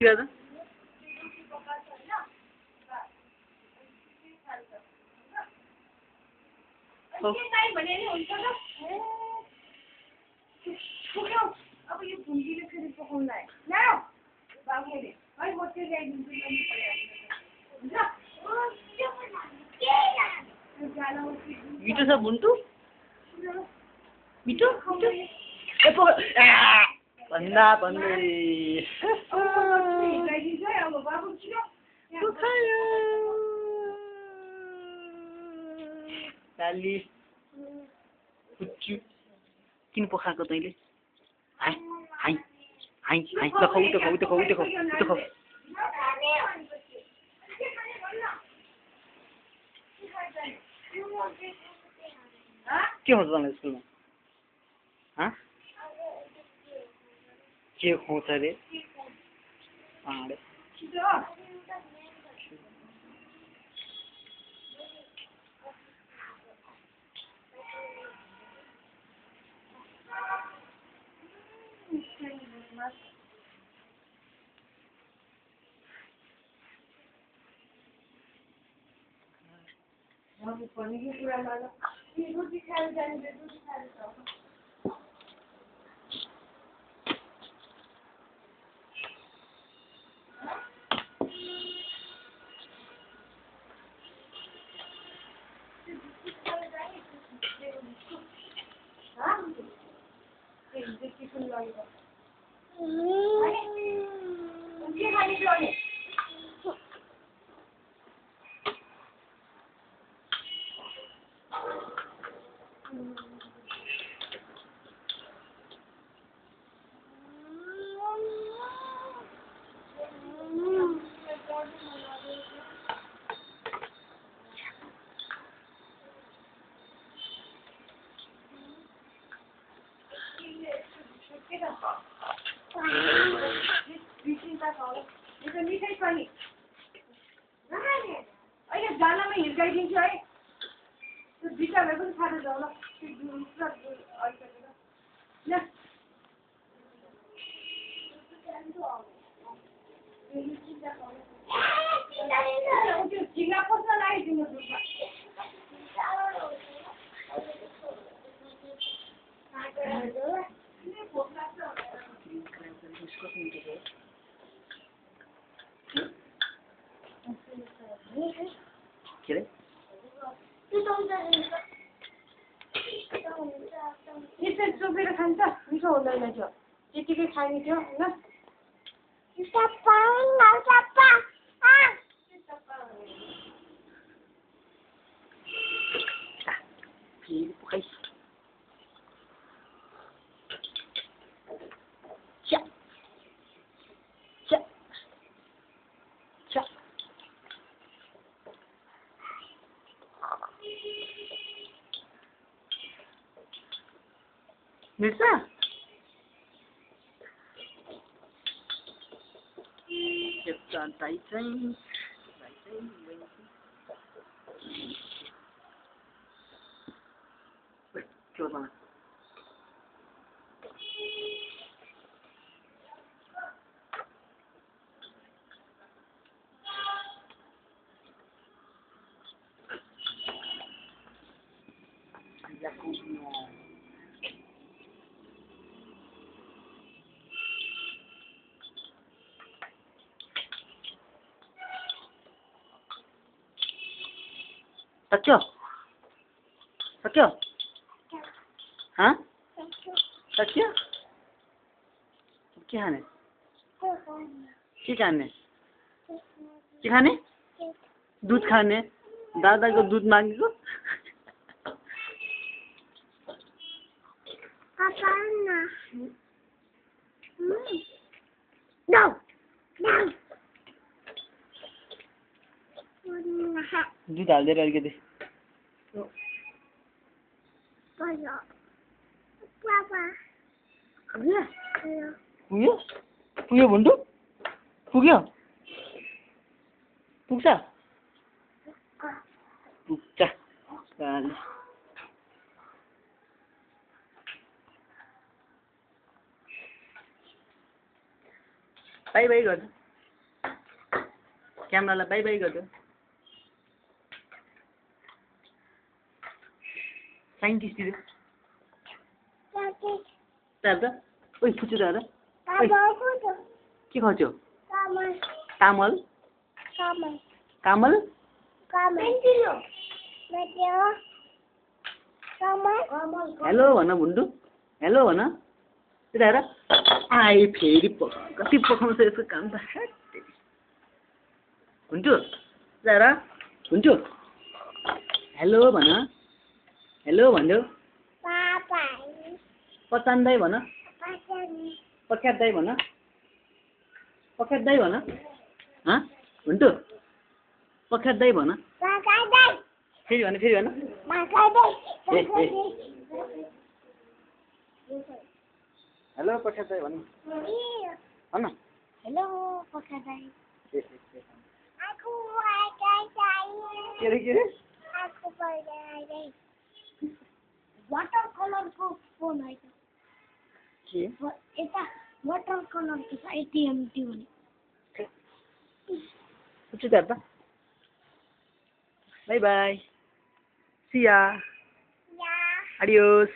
गर्दा अब यो भुन्डीले फेरि पकाउनलाई ल बाबुले है म त्यो ल्याइदिन्छु मिठो छ बुन्टु मिठो भन्दा भन्दै अब बाबु छिटो लाली पुच्चु किन पखाएको तैँले हाई हाई हाई हाई ल खाऊ त खाऊ त खाऊ त खाऊ त खाऊ के हुन्छ तँलाई स्कुलमा हाँ के खुवाउँछ अरे भनेको कुरामा रोटी खाएर जान्छ रोटी खाएर मिठाई पनि अहिले जानामा हिर्काइदिन्छु है त्यो बिटालाई पनि खाएर जाऊ ल त्यो झिङ्गा पस्न लगाइदिनु दुधमा के अरे यसरी चोपेर खान्छ मिठो हुँदैन थियो त्यतिकै खाने थियो ल मिर्चा दाइ चाहिँ सक्यो सक्यो हाँ सक्यो के खाने के खाने के खाने दूध खाने दादाको दूध मागेको दूध हालिदिएर अलिकति पुग्यो पुग्यो भुन्टु पुग्यो पुग्छ पुग्छ बाई बाई गर्छ क्यामेरालाई बाई बाई गर्दो साइन्टिस्ट दिदो त ओइ फुचु दादा के खान्छौ तामल कामल हेलो भन भुन्डु हेलो भन त्यता हेर आए फेरि कति पकाउँछ यसको काम त हुन्टु त्यता हेर हुन्टु हेलो भन हेलो भन्देऊ पचान दाई भन पख्यात दाई भन पख्यात दाई भन हुन्टु पख्यात दाई भन फेरि भन हेलो पख्यात दाई भन भन हेलो पख्यात दाई के रे वाटर कलरको फोन है के यता वाटर कलरको छ एटिएम त्यो फुचु दादा bye bye see ya Adios.